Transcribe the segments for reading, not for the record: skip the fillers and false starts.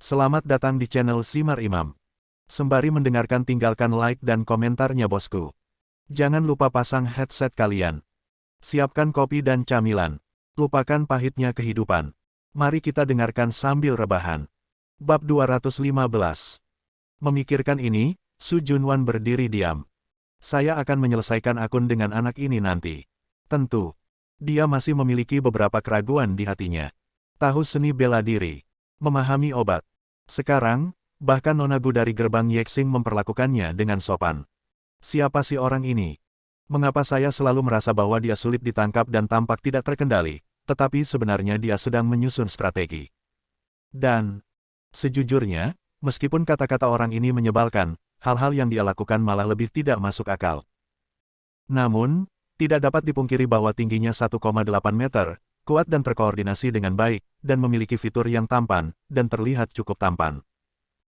Selamat datang di channel Simar Imam. Sembari mendengarkan tinggalkan like dan komentarnya bosku. Jangan lupa pasang headset kalian. Siapkan kopi dan camilan. Lupakan pahitnya kehidupan. Mari kita dengarkan sambil rebahan. Bab 215. Memikirkan ini, Su Junwan berdiri diam. Saya akan menyelesaikan akun dengan anak ini nanti. Tentu. Dia masih memiliki beberapa keraguan di hatinya. Tahu seni bela diri. Memahami obat. Sekarang, bahkan Nona Gu dari gerbang Yexing memperlakukannya dengan sopan. Siapa si orang ini? Mengapa saya selalu merasa bahwa dia sulit ditangkap dan tampak tidak terkendali, tetapi sebenarnya dia sedang menyusun strategi. Dan, sejujurnya, meskipun kata-kata orang ini menyebalkan, hal-hal yang dia lakukan malah lebih tidak masuk akal. Namun, tidak dapat dipungkiri bahwa tingginya 1,8 meter, kuat dan terkoordinasi dengan baik, dan memiliki fitur yang tampan, dan terlihat cukup tampan.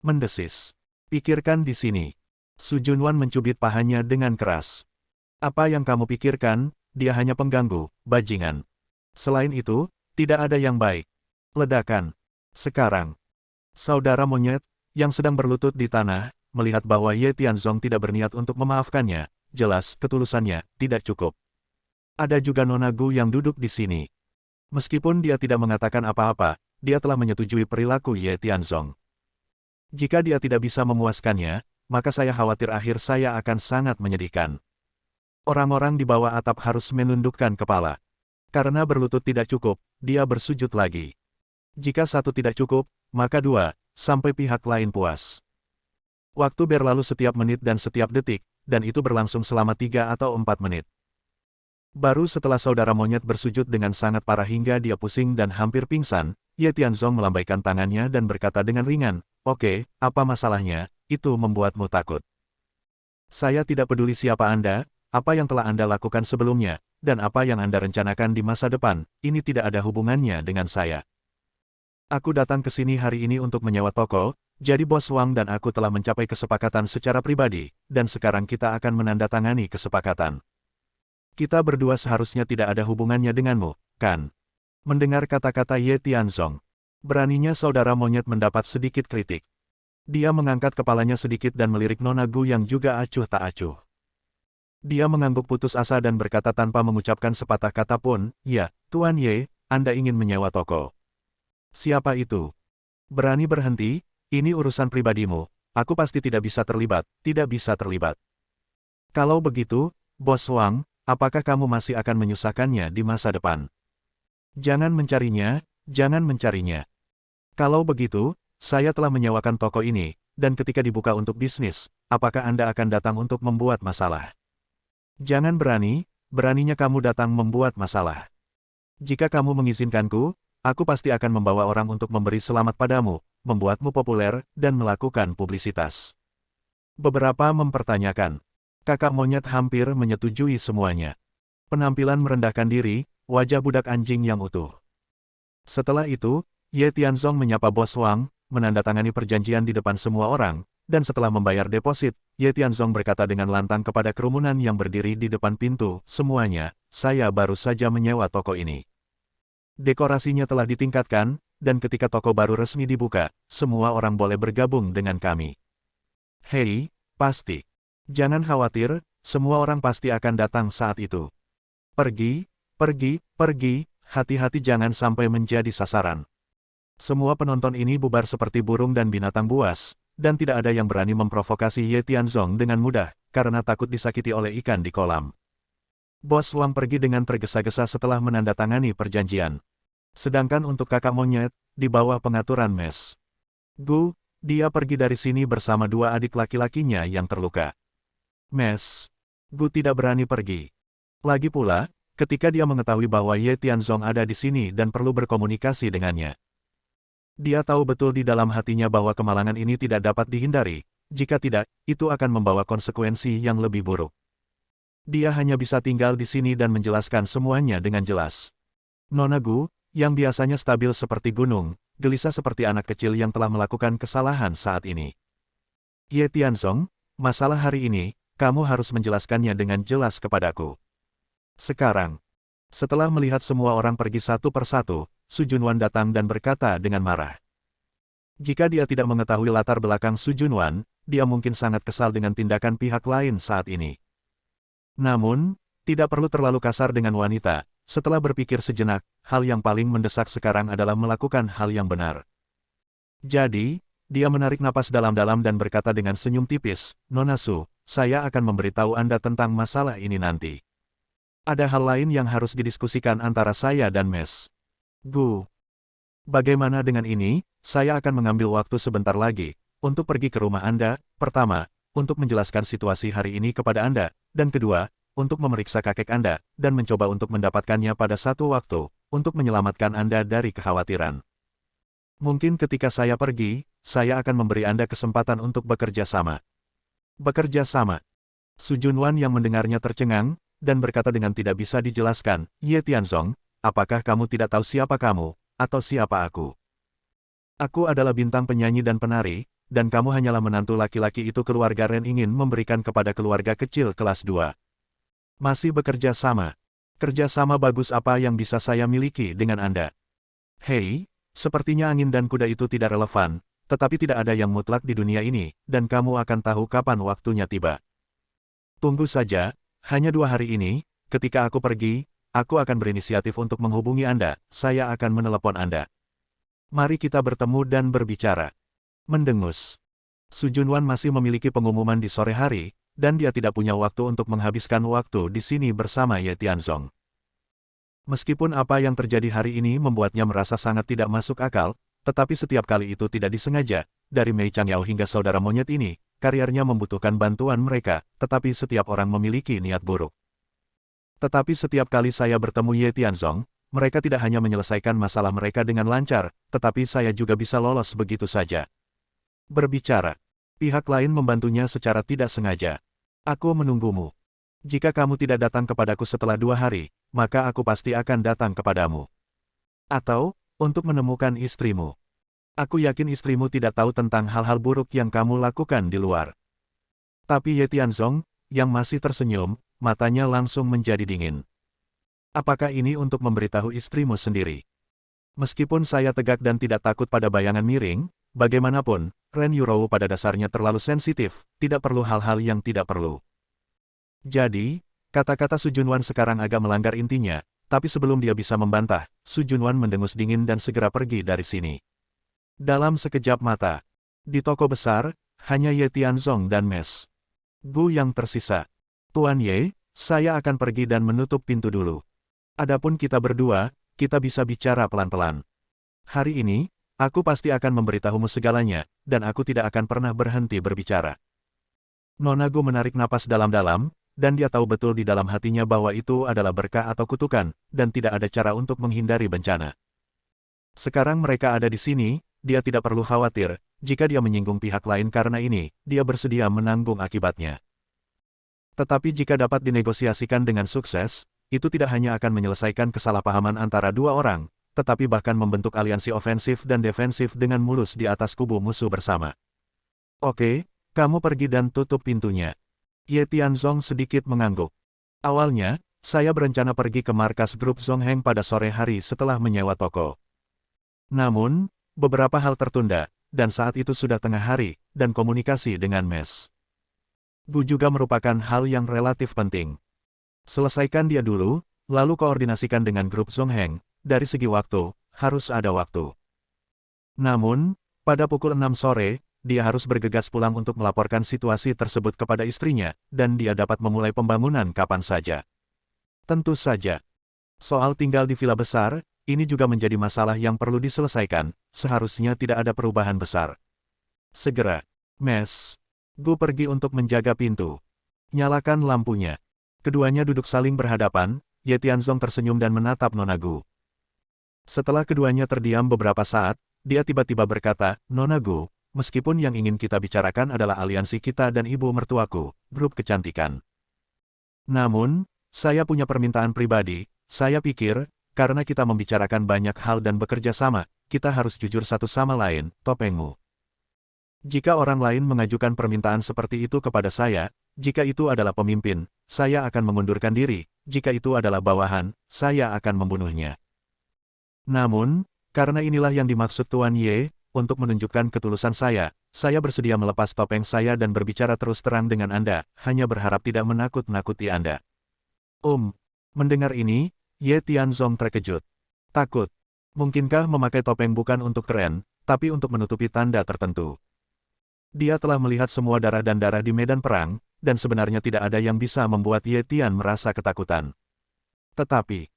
Mendesis. Pikirkan di sini. Su Junwan mencubit pahanya dengan keras. Apa yang kamu pikirkan, dia hanya pengganggu, bajingan. Selain itu, tidak ada yang baik. Ledakan. Sekarang. Saudara monyet, yang sedang berlutut di tanah, melihat bahwa Ye Tianzong tidak berniat untuk memaafkannya, jelas ketulusannya tidak cukup. Ada juga Nona Gu yang duduk di sini. Meskipun dia tidak mengatakan apa-apa, dia telah menyetujui perilaku Ye Tianzong. Jika dia tidak bisa memuaskannya, maka saya khawatir akhir saya akan sangat menyedihkan. Orang-orang di bawah atap harus menundukkan kepala. Karena berlutut tidak cukup, dia bersujud lagi. Jika satu tidak cukup, maka dua, sampai pihak lain puas. Waktu berlalu setiap menit dan setiap detik, dan itu berlangsung selama 3 atau 4 menit. Baru setelah saudara monyet bersujud dengan sangat parah hingga dia pusing dan hampir pingsan, Ye Tianzong melambaikan tangannya dan berkata dengan ringan, "Oke, apa masalahnya? Itu membuatmu takut. Saya tidak peduli siapa Anda, apa yang telah Anda lakukan sebelumnya, dan apa yang Anda rencanakan di masa depan, ini tidak ada hubungannya dengan saya. Aku datang ke sini hari ini untuk menyewa toko, jadi Bos Wang dan aku telah mencapai kesepakatan secara pribadi, dan sekarang kita akan menandatangani kesepakatan. Kita berdua seharusnya tidak ada hubungannya denganmu, kan?" Mendengar kata-kata Ye Tianzong, beraninya saudara monyet mendapat sedikit kritik. Dia mengangkat kepalanya sedikit dan melirik Nona Gu yang juga acuh tak acuh. Dia mengangguk putus asa dan berkata tanpa mengucapkan sepatah kata pun, "Ya, Tuan Ye, Anda ingin menyewa toko. Siapa itu? Berani berhenti, ini urusan pribadimu, aku pasti tidak bisa terlibat, tidak bisa terlibat. Kalau begitu, Bos Wang, apakah kamu masih akan menyusahkannya di masa depan? Jangan mencarinya, jangan mencarinya. Kalau begitu, saya telah menyewakan toko ini, dan ketika dibuka untuk bisnis, apakah Anda akan datang untuk membuat masalah? Jangan beraninya kamu datang membuat masalah. Jika kamu mengizinkanku, aku pasti akan membawa orang untuk memberi selamat padamu, membuatmu populer, dan melakukan publisitas." Beberapa mempertanyakan. Kakak monyet hampir menyetujui semuanya. Penampilan merendahkan diri, wajah budak anjing yang utuh. Setelah itu, Ye Tianzong menyapa Bos Wang, menandatangani perjanjian di depan semua orang, dan setelah membayar deposit, Ye Tianzong berkata dengan lantang kepada kerumunan yang berdiri di depan pintu, "Semuanya, saya baru saja menyewa toko ini. Dekorasinya telah ditingkatkan, dan ketika toko baru resmi dibuka, semua orang boleh bergabung dengan kami. Hei, pasti. Jangan khawatir, semua orang pasti akan datang saat itu. Pergi, pergi, hati-hati jangan sampai menjadi sasaran." Semua penonton ini bubar seperti burung dan binatang buas, dan tidak ada yang berani memprovokasi Ye Tianzong dengan mudah, karena takut disakiti oleh ikan di kolam. Bos Wang pergi dengan tergesa-gesa setelah menandatangani perjanjian. Sedangkan untuk kakak monyet, di bawah pengaturan Mes Gu, dia pergi dari sini bersama dua adik laki-lakinya yang terluka. Mes Gu tidak berani pergi. Lagi pula, ketika dia mengetahui bahwa Ye Tianzong ada di sini dan perlu berkomunikasi dengannya. Dia tahu betul di dalam hatinya bahwa kemalangan ini tidak dapat dihindari, jika tidak, itu akan membawa konsekuensi yang lebih buruk. Dia hanya bisa tinggal di sini dan menjelaskan semuanya dengan jelas. Nona Gu, yang biasanya stabil seperti gunung, gelisah seperti anak kecil yang telah melakukan kesalahan saat ini. "Ye Tianzong, masalah hari ini, kamu harus menjelaskannya dengan jelas kepadaku. Sekarang." Setelah melihat semua orang pergi satu persatu, Su Junwan datang dan berkata dengan marah. Jika dia tidak mengetahui latar belakang Su Junwan, dia mungkin sangat kesal dengan tindakan pihak lain saat ini. Namun, tidak perlu terlalu kasar dengan wanita. Setelah berpikir sejenak, hal yang paling mendesak sekarang adalah melakukan hal yang benar. Jadi, dia menarik napas dalam-dalam dan berkata dengan senyum tipis, "Nona Su, saya akan memberitahu Anda tentang masalah ini nanti. Ada hal lain yang harus didiskusikan antara saya dan Mes Gu. Bagaimana dengan ini? Saya akan mengambil waktu sebentar lagi untuk pergi ke rumah Anda, pertama, untuk menjelaskan situasi hari ini kepada Anda, dan kedua, untuk memeriksa kakek Anda, dan mencoba untuk mendapatkannya pada satu waktu, untuk menyelamatkan Anda dari kekhawatiran. Mungkin ketika saya pergi, saya akan memberi Anda kesempatan untuk bekerja sama." Bekerja sama. Su Junwan yang mendengarnya tercengang, dan berkata dengan tidak bisa dijelaskan, "Ye Tianzong, apakah kamu tidak tahu siapa kamu, atau siapa aku? Aku adalah bintang penyanyi dan penari, dan kamu hanyalah menantu laki-laki itu keluarga Ren ingin memberikan kepada keluarga kecil kelas 2. Masih bekerja sama. Kerja sama bagus apa yang bisa saya miliki dengan Anda? Hei, sepertinya angin dan kuda itu tidak relevan, tetapi tidak ada yang mutlak di dunia ini, dan kamu akan tahu kapan waktunya tiba. Tunggu saja, hanya 2 hari ini, ketika aku pergi, aku akan berinisiatif untuk menghubungi Anda, saya akan menelepon Anda. Mari kita bertemu dan berbicara." Mendengus. Su Junwan masih memiliki pengumuman di sore hari, dan dia tidak punya waktu untuk menghabiskan waktu di sini bersama Ye Tianzong. Meskipun apa yang terjadi hari ini membuatnya merasa sangat tidak masuk akal, tetapi setiap kali itu tidak disengaja, dari Mei Changyao hingga saudara monyet ini, karirnya membutuhkan bantuan mereka, tetapi setiap orang memiliki niat buruk. Tetapi setiap kali saya bertemu Ye Tianzong, mereka tidak hanya menyelesaikan masalah mereka dengan lancar, tetapi saya juga bisa lolos begitu saja. Berbicara. Pihak lain membantunya secara tidak sengaja. "Aku menunggumu. Jika kamu tidak datang kepadaku setelah 2 hari, maka aku pasti akan datang kepadamu. Atau, untuk menemukan istrimu. Aku yakin istrimu tidak tahu tentang hal-hal buruk yang kamu lakukan di luar." Tapi Ye Tianzong, yang masih tersenyum, matanya langsung menjadi dingin. "Apakah ini untuk memberitahu istrimu sendiri? Meskipun saya tegak dan tidak takut pada bayangan miring, bagaimanapun, Ren Yurou pada dasarnya terlalu sensitif, tidak perlu hal-hal yang tidak perlu." Jadi, kata-kata Su Junwan sekarang agak melanggar intinya, tapi sebelum dia bisa membantah, Su Junwan mendengus dingin dan segera pergi dari sini. Dalam sekejap mata, di toko besar, hanya Ye Tianzong dan Mes Gu yang tersisa. "Tuan Ye, saya akan pergi dan menutup pintu dulu. Adapun kita berdua, kita bisa bicara pelan-pelan. Hari ini, aku pasti akan memberitahumu segalanya, dan aku tidak akan pernah berhenti berbicara." Nona Gu menarik napas dalam-dalam, dan dia tahu betul di dalam hatinya bahwa itu adalah berkah atau kutukan, dan tidak ada cara untuk menghindari bencana. Sekarang mereka ada di sini, dia tidak perlu khawatir, jika dia menyinggung pihak lain karena ini, dia bersedia menanggung akibatnya. Tetapi jika dapat dinegosiasikan dengan sukses, itu tidak hanya akan menyelesaikan kesalahpahaman antara 2 orang, tetapi bahkan membentuk aliansi ofensif dan defensif dengan mulus di atas kubu musuh bersama. "Oke, kamu pergi dan tutup pintunya." Ye Tianzong sedikit mengangguk. "Awalnya, saya berencana pergi ke markas grup Zongheng pada sore hari setelah menyewa toko. Namun, beberapa hal tertunda, dan saat itu sudah tengah hari, dan komunikasi dengan Mes Gu juga merupakan hal yang relatif penting. Selesaikan dia dulu, lalu koordinasikan dengan grup Zongheng, dari segi waktu, harus ada waktu." Namun, pada pukul 6 sore, dia harus bergegas pulang untuk melaporkan situasi tersebut kepada istrinya, dan dia dapat memulai pembangunan kapan saja. Tentu saja. Soal tinggal di villa besar, ini juga menjadi masalah yang perlu diselesaikan, seharusnya tidak ada perubahan besar. Segera, Mes Gu pergi untuk menjaga pintu. "Nyalakan lampunya." Keduanya duduk saling berhadapan, Ye Tianzong tersenyum dan menatap Nona Gu. Setelah keduanya terdiam beberapa saat, dia tiba-tiba berkata, "Nona Gu, meskipun yang ingin kita bicarakan adalah aliansi kita dan ibu mertuaku, grup kecantikan. Namun, saya punya permintaan pribadi, saya pikir, karena kita membicarakan banyak hal dan bekerja sama, kita harus jujur satu sama lain, Topengmu. Jika orang lain mengajukan permintaan seperti itu kepada saya, jika itu adalah pemimpin, saya akan mengundurkan diri, jika itu adalah bawahan, saya akan membunuhnya. Namun, karena inilah yang dimaksud Tuan Ye, untuk menunjukkan ketulusan saya bersedia melepas topeng saya dan berbicara terus terang dengan Anda, hanya berharap tidak menakut-nakuti Anda. Mendengar ini, Ye Tianzong terkejut. Takut. Mungkinkah memakai topeng bukan untuk keren, tapi untuk menutupi tanda tertentu? Dia telah melihat semua darah dan darah di medan perang, dan sebenarnya tidak ada yang bisa membuat Ye Tian merasa ketakutan. Tetapi,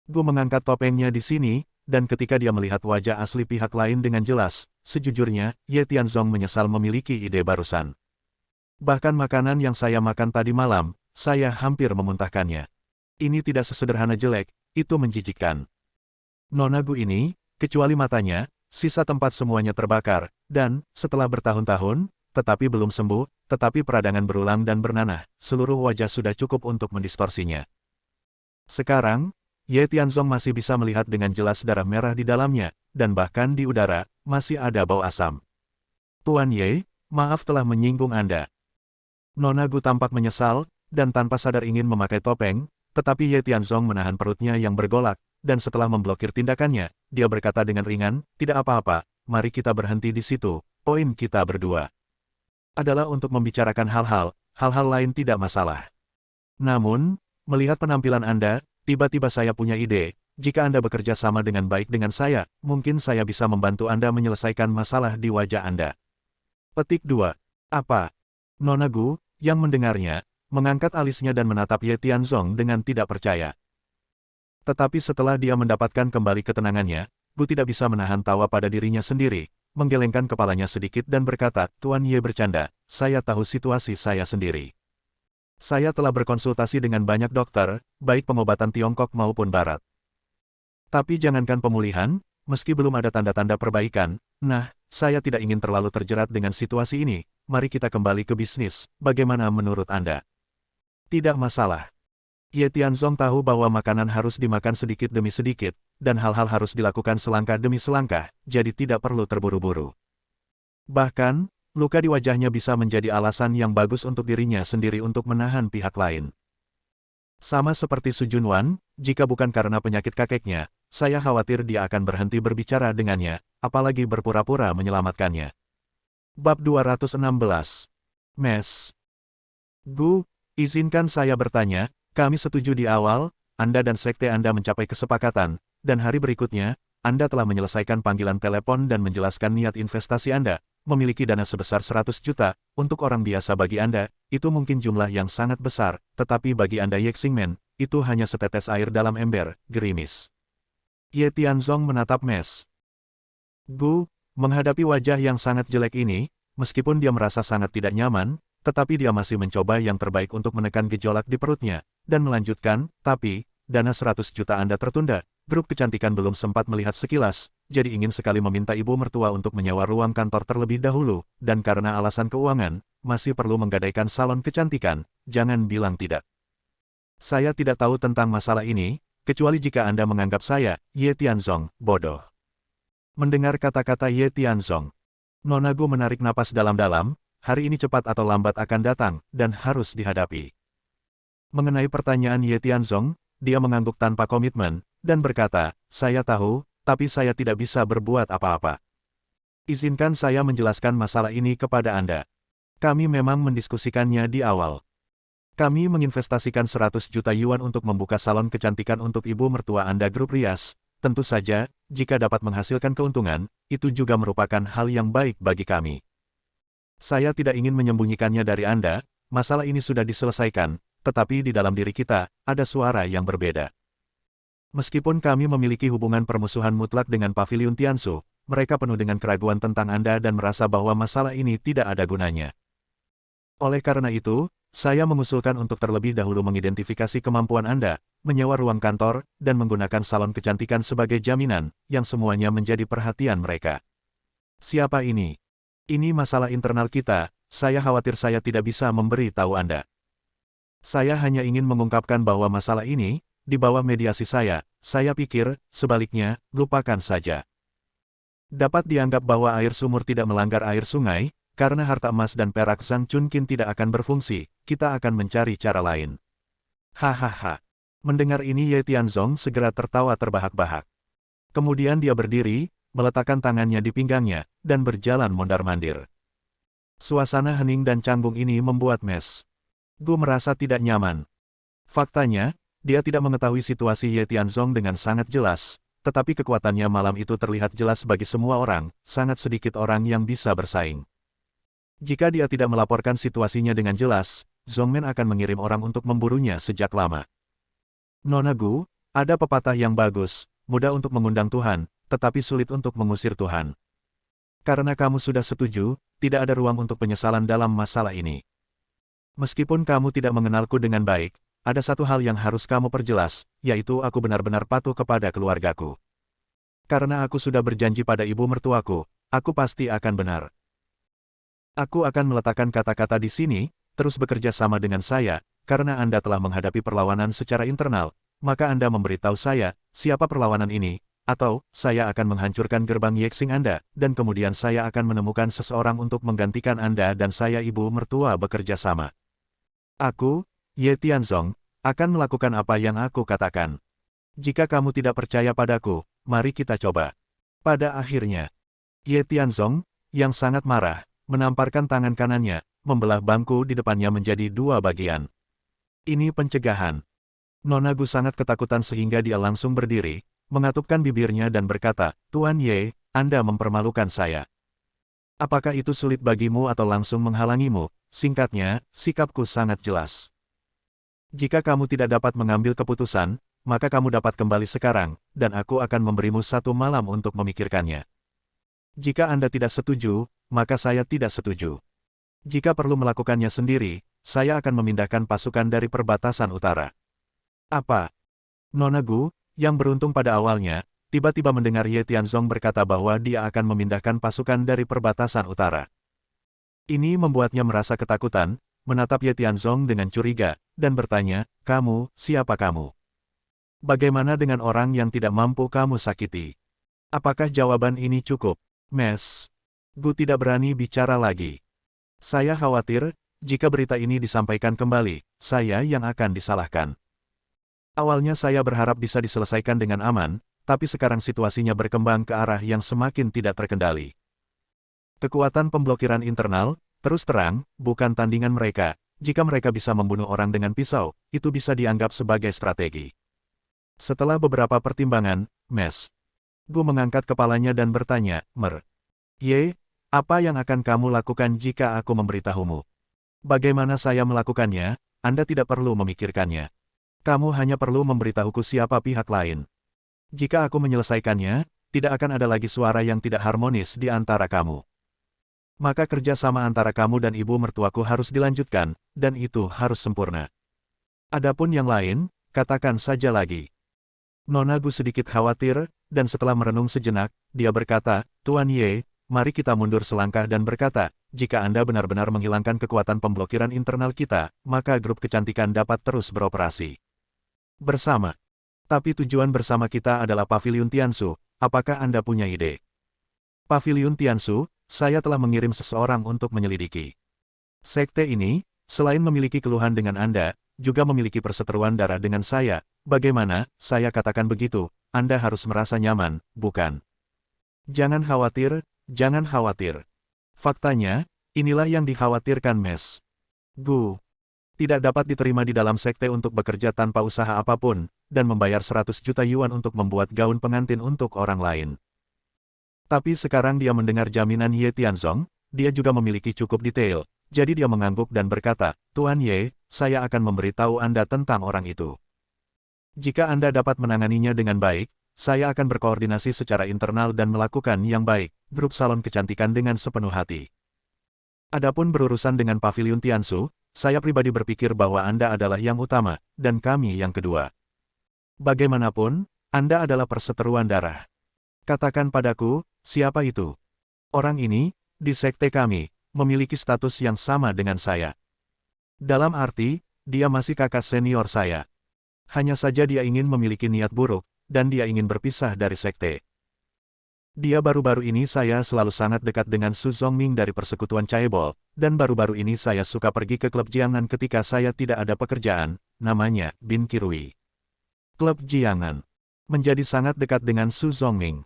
Gu mengangkat topengnya di sini, dan ketika dia melihat wajah asli pihak lain dengan jelas, sejujurnya, Ye Tianzong menyesal memiliki ide barusan. Bahkan makanan yang saya makan tadi malam, saya hampir memuntahkannya. Ini tidak sesederhana jelek, itu menjijikkan. Nona Gu ini, kecuali matanya, sisa tempat semuanya terbakar, dan, setelah bertahun-tahun, tetapi belum sembuh, tetapi peradangan berulang dan bernanah, seluruh wajah sudah cukup untuk mendistorsinya. Sekarang, Ye Tianzong masih bisa melihat dengan jelas darah merah di dalamnya, dan bahkan di udara, masih ada bau asam. Tuan Ye, maaf telah menyinggung Anda. Nona Gu tampak menyesal, dan tanpa sadar ingin memakai topeng, tetapi Ye Tianzong menahan perutnya yang bergolak, dan setelah memblokir tindakannya, dia berkata dengan ringan, tidak apa-apa, mari kita berhenti di situ, poin kita berdua adalah untuk membicarakan hal-hal lain tidak masalah. Namun, melihat penampilan Anda, tiba-tiba saya punya ide, jika Anda bekerja sama dengan baik dengan saya, mungkin saya bisa membantu Anda menyelesaikan masalah di wajah Anda. Petik 2. Apa? Nona Gu, yang mendengarnya, mengangkat alisnya dan menatap Ye Tianzong dengan tidak percaya. Tetapi setelah dia mendapatkan kembali ketenangannya, Gu tidak bisa menahan tawa pada dirinya sendiri, menggelengkan kepalanya sedikit dan berkata, Tuan Ye bercanda, saya tahu situasi saya sendiri. Saya telah berkonsultasi dengan banyak dokter, baik pengobatan Tiongkok maupun Barat. Tapi jangankan pemulihan, meski belum ada tanda-tanda perbaikan, saya tidak ingin terlalu terjerat dengan situasi ini, mari kita kembali ke bisnis, bagaimana menurut Anda? Tidak masalah. Ye Tianzong tahu bahwa makanan harus dimakan sedikit demi sedikit, dan hal-hal harus dilakukan selangkah demi selangkah, jadi tidak perlu terburu-buru. Bahkan, luka di wajahnya bisa menjadi alasan yang bagus untuk dirinya sendiri untuk menahan pihak lain. Sama seperti Su Junwan, jika bukan karena penyakit kakeknya, saya khawatir dia akan berhenti berbicara dengannya, apalagi berpura-pura menyelamatkannya. Bab 216. Gu, izinkan saya bertanya, kami setuju di awal, Anda dan sekte Anda mencapai kesepakatan, dan hari berikutnya, Anda telah menyelesaikan panggilan telepon dan menjelaskan niat investasi Anda. Memiliki dana sebesar 100 juta, untuk orang biasa bagi Anda, itu mungkin jumlah yang sangat besar, tetapi bagi Anda Ye Xingmen, itu hanya setetes air dalam ember, gerimis. Ye Tianzong menatap Gu, menghadapi wajah yang sangat jelek ini, meskipun dia merasa sangat tidak nyaman, tetapi dia masih mencoba yang terbaik untuk menekan gejolak di perutnya, dan melanjutkan, tapi, dana 100 juta Anda tertunda. Grup kecantikan belum sempat melihat sekilas, jadi ingin sekali meminta ibu mertua untuk menyewa ruang kantor terlebih dahulu, dan karena alasan keuangan, masih perlu menggadaikan salon kecantikan, jangan bilang tidak. Saya tidak tahu tentang masalah ini, kecuali jika Anda menganggap saya, Ye Tianzong, bodoh. Mendengar kata-kata Ye Tianzong, Nona Gu menarik napas dalam-dalam, hari ini cepat atau lambat akan datang, dan harus dihadapi. Mengenai pertanyaan Ye Tianzong, dia mengangguk tanpa komitmen, dan berkata, saya tahu, tapi saya tidak bisa berbuat apa-apa. Izinkan saya menjelaskan masalah ini kepada Anda. Kami memang mendiskusikannya di awal. Kami menginvestasikan 100 juta yuan untuk membuka salon kecantikan untuk ibu mertua Anda Grup Rias. Tentu saja, jika dapat menghasilkan keuntungan, itu juga merupakan hal yang baik bagi kami. Saya tidak ingin menyembunyikannya dari Anda, masalah ini sudah diselesaikan, tetapi di dalam diri kita, ada suara yang berbeda. Meskipun kami memiliki hubungan permusuhan mutlak dengan Paviliun Tiansu, mereka penuh dengan keraguan tentang Anda dan merasa bahwa masalah ini tidak ada gunanya. Oleh karena itu, saya mengusulkan untuk terlebih dahulu mengidentifikasi kemampuan Anda, menyewa ruang kantor, dan menggunakan salon kecantikan sebagai jaminan, yang semuanya menjadi perhatian mereka. Siapa ini? Ini masalah internal kita, saya khawatir saya tidak bisa memberi tahu Anda. Saya hanya ingin mengungkapkan bahwa masalah ini, di bawah mediasi saya pikir, sebaliknya, lupakan saja. Dapat dianggap bahwa air sumur tidak melanggar air sungai, karena harta emas dan perak Zhang Chunqin tidak akan berfungsi, kita akan mencari cara lain. Hahaha. Mendengar ini Ye Tianzong segera tertawa terbahak-bahak. Kemudian dia berdiri, meletakkan tangannya di pinggangnya, dan berjalan mondar-mandir. Suasana hening dan canggung ini membuat Gu merasa tidak nyaman. Faktanya, dia tidak mengetahui situasi Ye Tianzong dengan sangat jelas, tetapi kekuatannya malam itu terlihat jelas bagi semua orang, sangat sedikit orang yang bisa bersaing. Jika dia tidak melaporkan situasinya dengan jelas, Zongmen akan mengirim orang untuk memburunya sejak lama. Nona Gu, ada pepatah yang bagus, mudah untuk mengundang Tuhan, tetapi sulit untuk mengusir Tuhan. Karena kamu sudah setuju, tidak ada ruang untuk penyesalan dalam masalah ini. Meskipun kamu tidak mengenalku dengan baik, ada satu hal yang harus kamu perjelas, yaitu aku benar-benar patuh kepada keluargaku. Karena aku sudah berjanji pada ibu mertuaku, aku pasti akan benar. Aku akan meletakkan kata-kata di sini, terus bekerja sama dengan saya, karena Anda telah menghadapi perlawanan secara internal, maka Anda memberitahu saya, siapa perlawanan ini, atau, saya akan menghancurkan gerbang Yexing Anda, dan kemudian saya akan menemukan seseorang untuk menggantikan Anda dan saya ibu mertua bekerja sama. Aku, Ye Tianzong, akan melakukan apa yang aku katakan. Jika kamu tidak percaya padaku, mari kita coba. Pada akhirnya, Ye Tianzong, yang sangat marah, menamparkan tangan kanannya, membelah bangku di depannya menjadi dua bagian. Ini pencegahan. Nona Gu sangat ketakutan sehingga dia langsung berdiri, mengatupkan bibirnya dan berkata, Tuan Ye, Anda mempermalukan saya. Apakah itu sulit bagimu atau langsung menghalangimu? Singkatnya, sikapku sangat jelas. Jika kamu tidak dapat mengambil keputusan, maka kamu dapat kembali sekarang, dan aku akan memberimu satu malam untuk memikirkannya. Jika Anda tidak setuju, maka saya tidak setuju. Jika perlu melakukannya sendiri, saya akan memindahkan pasukan dari perbatasan utara. Apa? Nona Gu, yang beruntung pada awalnya, tiba-tiba mendengar Ye Tianzong berkata bahwa dia akan memindahkan pasukan dari perbatasan utara. Ini membuatnya merasa ketakutan, menatap Ye Tianzong dengan curiga, dan bertanya, kamu, siapa kamu? Bagaimana dengan orang yang tidak mampu kamu sakiti? Apakah jawaban ini cukup? Gu tidak berani bicara lagi. Saya khawatir, jika berita ini disampaikan kembali, saya yang akan disalahkan. Awalnya saya berharap bisa diselesaikan dengan aman, tapi sekarang situasinya berkembang ke arah yang semakin tidak terkendali. Kekuatan pemblokiran internal, terus terang, bukan tandingan mereka. Jika mereka bisa membunuh orang dengan pisau, itu bisa dianggap sebagai strategi. Setelah beberapa pertimbangan, Gu mengangkat kepalanya dan bertanya, Ye, apa yang akan kamu lakukan jika aku memberitahumu? Bagaimana saya melakukannya, Anda tidak perlu memikirkannya. Kamu hanya perlu memberitahuku siapa pihak lain. Jika aku menyelesaikannya, tidak akan ada lagi suara yang tidak harmonis di antara kamu. Maka kerja sama antara kamu dan ibu mertuaku harus dilanjutkan, dan itu harus sempurna. Adapun yang lain, katakan saja lagi. Nona Gu sedikit khawatir, dan setelah merenung sejenak, dia berkata, Tuan Ye, mari kita mundur selangkah dan berkata, jika Anda benar-benar menghilangkan kekuatan pemblokiran internal kita, maka grup kecantikan dapat terus beroperasi bersama. Tapi tujuan bersama kita adalah Paviliun Tiansu, apakah Anda punya ide? Paviliun Tiansu, saya telah mengirim seseorang untuk menyelidiki. Sekte ini, selain memiliki keluhan dengan Anda, juga memiliki perseteruan darah dengan saya. Bagaimana, saya katakan begitu, Anda harus merasa nyaman, bukan? Jangan khawatir, jangan khawatir. Faktanya, inilah yang dikhawatirkan Gu. Tidak dapat diterima di dalam sekte untuk bekerja tanpa usaha apapun, dan membayar 100 juta yuan untuk membuat gaun pengantin untuk orang lain. Tapi sekarang dia mendengar jaminan Ye Tianzong, dia juga memiliki cukup detail, jadi dia mengangguk dan berkata, Tuan Ye, saya akan memberitahu Anda tentang orang itu. Jika Anda dapat menanganinya dengan baik, saya akan berkoordinasi secara internal dan melakukan yang baik, grup salon kecantikan dengan sepenuh hati. Adapun berurusan dengan Paviliun Tiansu, saya pribadi berpikir bahwa Anda adalah yang utama, dan kami yang kedua. Bagaimanapun, Anda adalah perseteruan darah. Katakan padaku, siapa itu? Orang ini, di sekte kami, memiliki status yang sama dengan saya. Dalam arti, dia masih kakak senior saya. Hanya saja dia ingin memiliki niat buruk, dan dia ingin berpisah dari sekte. Dia baru-baru ini saya selalu sangat dekat dengan Su Zongming dari persekutuan Chaebol, dan baru-baru ini saya suka pergi ke klub Jiangan ketika saya tidak ada pekerjaan, namanya Bin Kirui. Klub Jiangan menjadi sangat dekat dengan Su Zongming.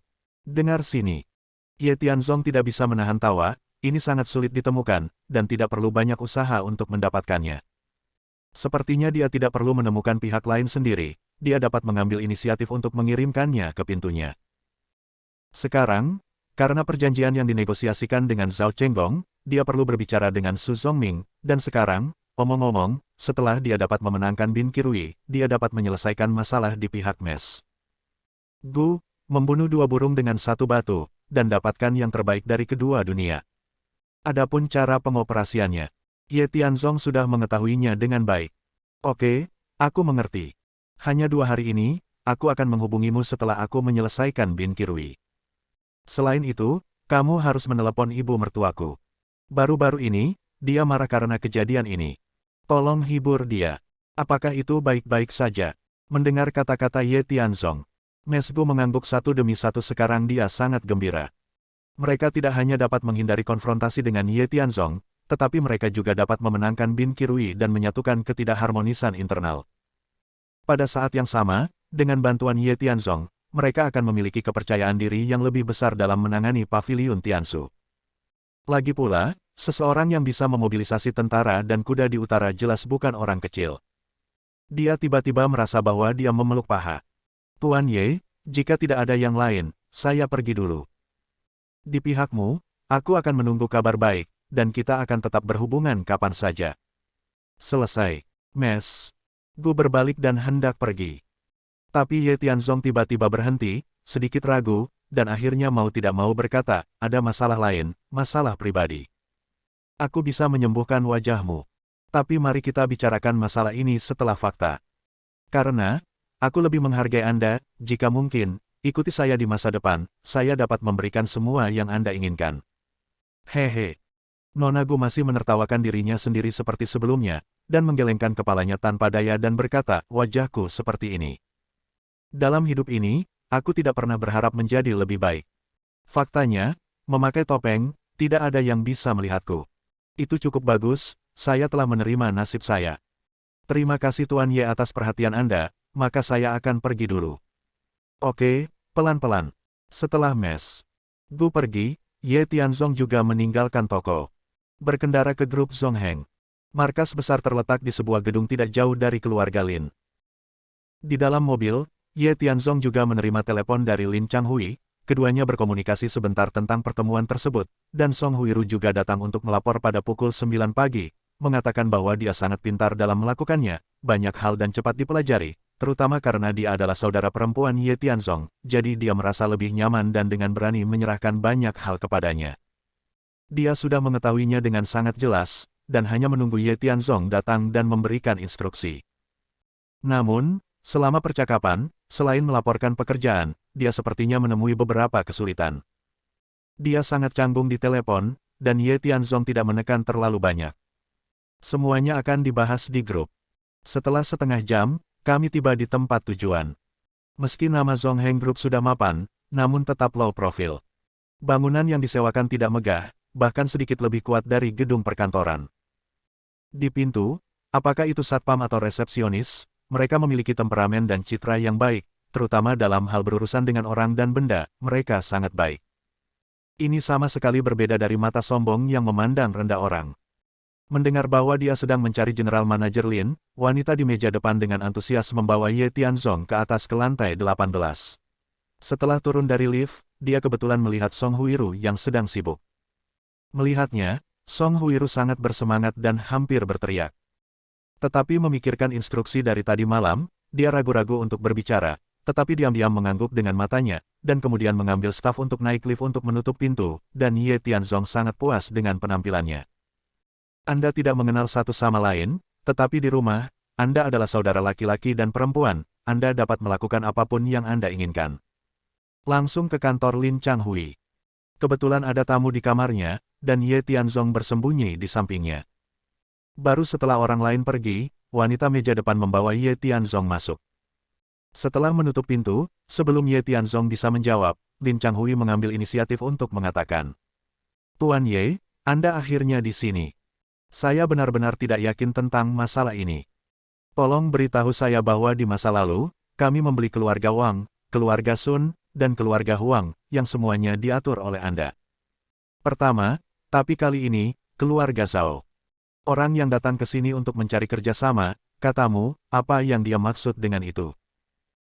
Dengar sini. Ye Tianzong tidak bisa menahan tawa, ini sangat sulit ditemukan, dan tidak perlu banyak usaha untuk mendapatkannya. Sepertinya dia tidak perlu menemukan pihak lain sendiri, dia dapat mengambil inisiatif untuk mengirimkannya ke pintunya. Sekarang, karena perjanjian yang dinegosiasikan dengan Zhao Chenggong, dia perlu berbicara dengan Su Zongming, dan sekarang, omong-omong, setelah dia dapat memenangkan Bin Qirui, dia dapat menyelesaikan masalah di pihak Mes. Gu, membunuh dua burung dengan satu batu, dan dapatkan yang terbaik dari kedua dunia. Adapun cara pengoperasiannya, Ye Tianzong sudah mengetahuinya dengan baik. Oke, aku mengerti. Hanya 2 hari ini, aku akan menghubungimu setelah aku menyelesaikan Bin Qirui. Selain itu, kamu harus menelepon ibu mertuaku. Baru-baru ini, dia marah karena kejadian ini. Tolong hibur dia. Apakah itu baik-baik saja? Mendengar kata-kata Ye Tianzong, Mesgu mengangguk satu demi satu. Sekarang dia sangat gembira. Mereka tidak hanya dapat menghindari konfrontasi dengan Ye Tianzong, tetapi mereka juga dapat memenangkan Bin Qirui dan menyatukan ketidakharmonisan internal. Pada saat yang sama, dengan bantuan Ye Tianzong, mereka akan memiliki kepercayaan diri yang lebih besar dalam menangani Paviliun Tianshu. Lagi pula, seseorang yang bisa memobilisasi tentara dan kuda di utara jelas bukan orang kecil. Dia tiba-tiba merasa bahwa dia memeluk paha. Tuan Ye, jika tidak ada yang lain, saya pergi dulu. Di pihakmu, aku akan menunggu kabar baik, dan kita akan tetap berhubungan kapan saja. Selesai. Mes. Gu berbalik dan hendak pergi. Tapi Ye Tianzong tiba-tiba berhenti, sedikit ragu, dan akhirnya mau tidak mau berkata, ada masalah lain, masalah pribadi. Aku bisa menyembuhkan wajahmu. Tapi mari kita bicarakan masalah ini setelah fakta. Karena, aku lebih menghargai Anda, jika mungkin, ikuti saya di masa depan, saya dapat memberikan semua yang Anda inginkan. Hehe. Nona Gu masih menertawakan dirinya sendiri seperti sebelumnya, dan menggelengkan kepalanya tanpa daya dan berkata, wajahku seperti ini. Dalam hidup ini, aku tidak pernah berharap menjadi lebih baik. Faktanya, memakai topeng, tidak ada yang bisa melihatku. Itu cukup bagus, saya telah menerima nasib saya. Terima kasih Tuan Ye atas perhatian Anda, maka saya akan pergi dulu. Oke, pelan-pelan. Setelah Mes Gu pergi, Ye Tianzong juga meninggalkan toko. Berkendara ke grup Zongheng. Markas besar terletak di sebuah gedung tidak jauh dari keluarga Lin. Di dalam mobil, Ye Tianzong juga menerima telepon dari Lin Changhui, keduanya berkomunikasi sebentar tentang pertemuan tersebut, dan Song Huiru juga datang untuk melapor pada pukul 9 pagi, mengatakan bahwa dia sangat pintar dalam melakukannya, banyak hal dan cepat dipelajari, terutama karena dia adalah saudara perempuan Ye Tianzong, jadi dia merasa lebih nyaman dan dengan berani menyerahkan banyak hal kepadanya. Dia sudah mengetahuinya dengan sangat jelas, dan hanya menunggu Ye Tianzong datang dan memberikan instruksi. Namun, selama percakapan, selain melaporkan pekerjaan, dia sepertinya menemui beberapa kesulitan. Dia sangat canggung di telepon, dan Ye Tianzong tidak menekan terlalu banyak. Semuanya akan dibahas di grup. Setelah setengah jam, kami tiba di tempat tujuan. Meski nama Zongheng Group sudah mapan, namun tetap low profile. Bangunan yang disewakan tidak megah, bahkan sedikit lebih kuat dari gedung perkantoran. Di pintu, apakah itu satpam atau resepsionis, mereka memiliki temperamen dan citra yang baik, terutama dalam hal berurusan dengan orang dan benda, mereka sangat baik. Ini sama sekali berbeda dari mata sombong yang memandang rendah orang. Mendengar bahwa dia sedang mencari General Manager Lin, wanita di meja depan dengan antusias membawa Ye Tianzong ke atas ke lantai 18. Setelah turun dari lift, dia kebetulan melihat Song Huiru yang sedang sibuk. Melihatnya, Song Huiru sangat bersemangat dan hampir berteriak. Tetapi memikirkan instruksi dari tadi malam, dia ragu-ragu untuk berbicara, tetapi diam-diam mengangguk dengan matanya, dan kemudian mengambil staf untuk naik lift untuk menutup pintu, dan Ye Tianzong sangat puas dengan penampilannya. Anda tidak mengenal satu sama lain, tetapi di rumah, Anda adalah saudara laki-laki dan perempuan, Anda dapat melakukan apapun yang Anda inginkan. Langsung ke kantor Lin Changhui. Kebetulan ada tamu di kamarnya, dan Ye Tianzong bersembunyi di sampingnya. Baru setelah orang lain pergi, wanita meja depan membawa Ye Tianzong masuk. Setelah menutup pintu, sebelum Ye Tianzong bisa menjawab, Lin Changhui mengambil inisiatif untuk mengatakan, Tuan Ye, Anda akhirnya di sini. Saya benar-benar tidak yakin tentang masalah ini. Tolong beritahu saya bahwa di masa lalu, kami membeli keluarga Wang, keluarga Sun, dan keluarga Huang, yang semuanya diatur oleh Anda. Pertama, tapi kali ini, keluarga Zhao. Orang yang datang ke sini untuk mencari kerjasama, katamu, apa yang dia maksud dengan itu?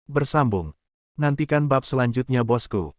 Bersambung. Nantikan bab selanjutnya bosku.